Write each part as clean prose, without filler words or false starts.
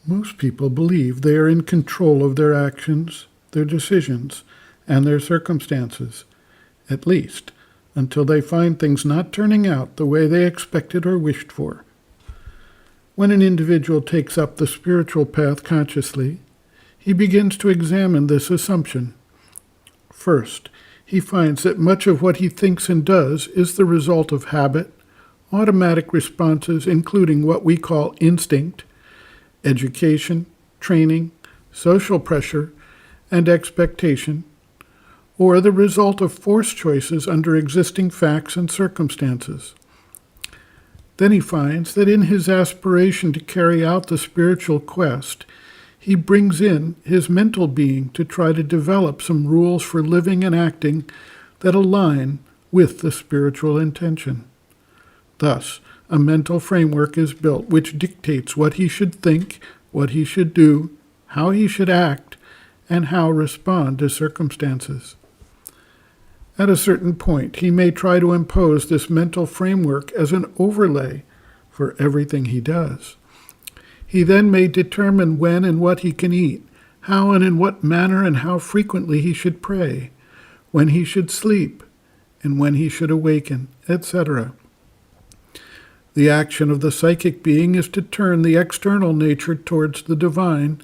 Most people believe they are in control of their actions, their decisions, and their circumstances, at least until they find things not turning out the way they expected or wished for. When an individual takes up the spiritual path consciously, he begins to examine this assumption. First, he finds that much of what he thinks and does is the result of habit, automatic responses, including what we call instinct, education, training, social pressure, and expectation, or the result of forced choices under existing facts and circumstances. Then he finds that in his aspiration to carry out the spiritual quest, he brings in his mental being to try to develop some rules for living and acting that align with the spiritual intention. Thus, a mental framework is built which dictates what he should think, what he should do, how he should act, and how respond to circumstances. At a certain point, he may try to impose this mental framework as an overlay for everything he does. He then may determine when and what he can eat, how and in what manner and how frequently he should pray, when he should sleep, and when he should awaken, etc. The action of the psychic being is to turn the external nature towards the divine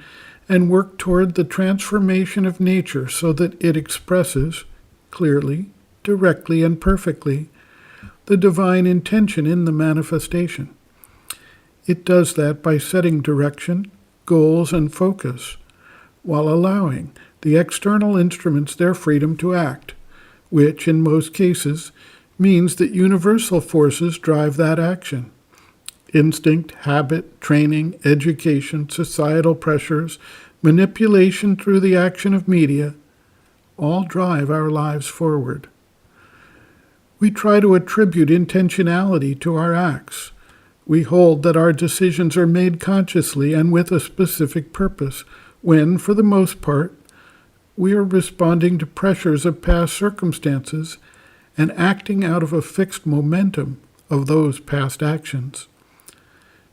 and work toward the transformation of nature so that it expresses, clearly, directly, and perfectly, the divine intention in the manifestation. It does that by setting direction, goals, and focus, while allowing the external instruments their freedom to act, which, in most cases, means that universal forces drive that action. Instinct, habit, training, education, societal pressures, manipulation through the action of media, all drive our lives forward. We try to attribute intentionality to our acts. We hold that our decisions are made consciously and with a specific purpose, when, for the most part, we are responding to pressures of past circumstances and acting out of a fixed momentum of those past actions.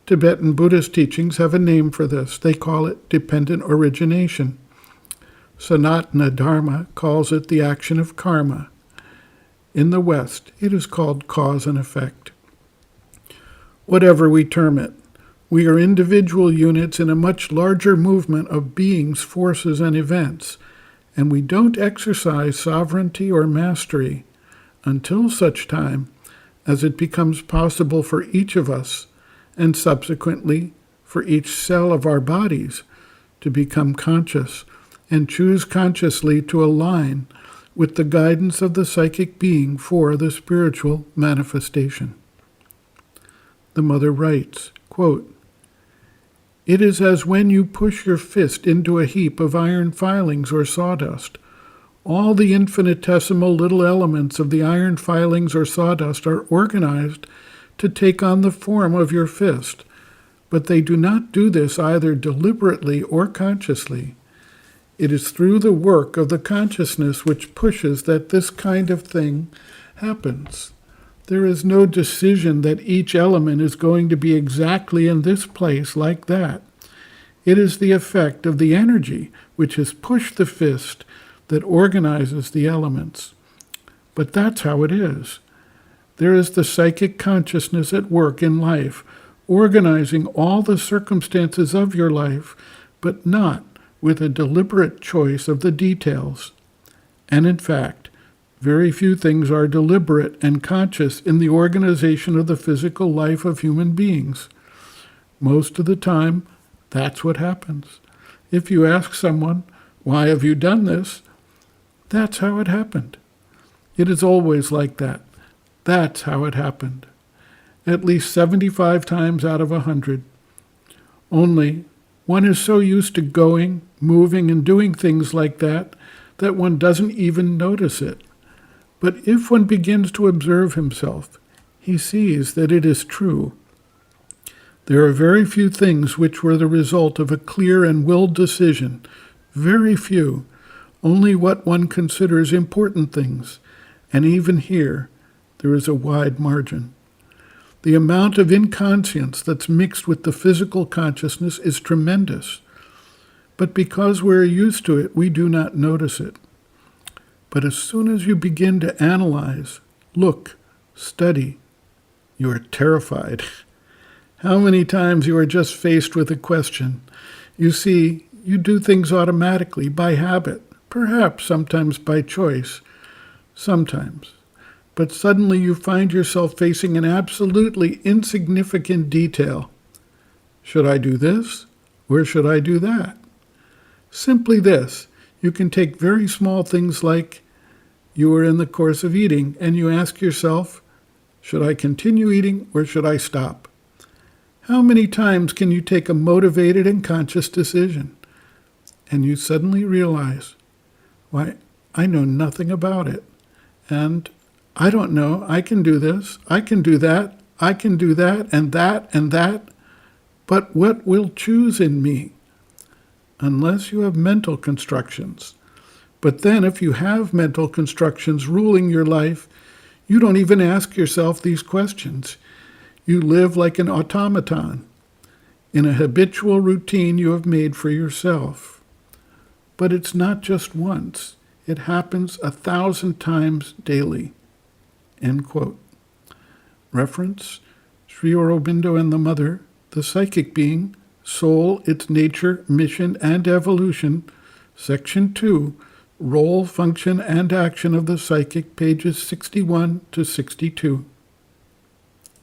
Tibetan Buddhist teachings have a name for this. They call it dependent origination. Sanatana Dharma calls it the action of karma. In the West, it is called cause and effect. Whatever we term it, we are individual units in a much larger movement of beings, forces, and events, and we don't exercise sovereignty or mastery until such time as it becomes possible for each of us, and subsequently for each cell of our bodies, to become conscious and choose consciously to align with the guidance of the psychic being for the spiritual manifestation. The Mother writes, quote, "It is as when you push your fist into a heap of iron filings or sawdust. All the infinitesimal little elements of the iron filings or sawdust are organized to take on the form of your fist, but they do not do this either deliberately or consciously. It is through the work of the consciousness which pushes that this kind of thing happens. There is no decision that each element is going to be exactly in this place like that. It is the effect of the energy which has pushed the fist that organizes the elements. But that's how it is. There is the psychic consciousness at work in life, organizing all the circumstances of your life, but not with a deliberate choice of the details. And in fact, very few things are deliberate and conscious in the organization of the physical life of human beings. Most of the time, that's what happens. If you ask someone, "Why have you done this?" that's how it happened. It is always like that. That's how it happened. At least 75 times out of 100. Only, one is so used to going, moving, and doing things like that one doesn't even notice it. But if one begins to observe himself, he sees that it is true. There are very few things which were the result of a clear and willed decision. Very few. Only what one considers important things. And even here, there is a wide margin. The amount of inconscience that's mixed with the physical consciousness is tremendous. But because we're used to it, we do not notice it. But as soon as you begin to analyze, look, study, you are terrified. How many times you are just faced with a question? You see, you do things automatically, by habit, perhaps sometimes by choice, sometimes. But suddenly you find yourself facing an absolutely insignificant detail. Should I do this, or should I do that? Simply this, you can take very small things like you are in the course of eating and you ask yourself, should I continue eating or should I stop? How many times can you take a motivated and conscious decision and you suddenly realize, why, I know nothing about it, and I don't know, I can do this, I can do that, I can do that, and that, but what will choose in me? Unless you have mental constructions. But then if you have mental constructions ruling your life, you don't even ask yourself these questions. You live like an automaton in a habitual routine you have made for yourself. But it's not just once. It happens 1,000 times daily. End quote. Reference, Sri Aurobindo and the Mother, The Psychic Being, Soul, Its Nature, Mission, and Evolution, Section 2, Role, Function, and Action of the Psychic, pages 61 to 62.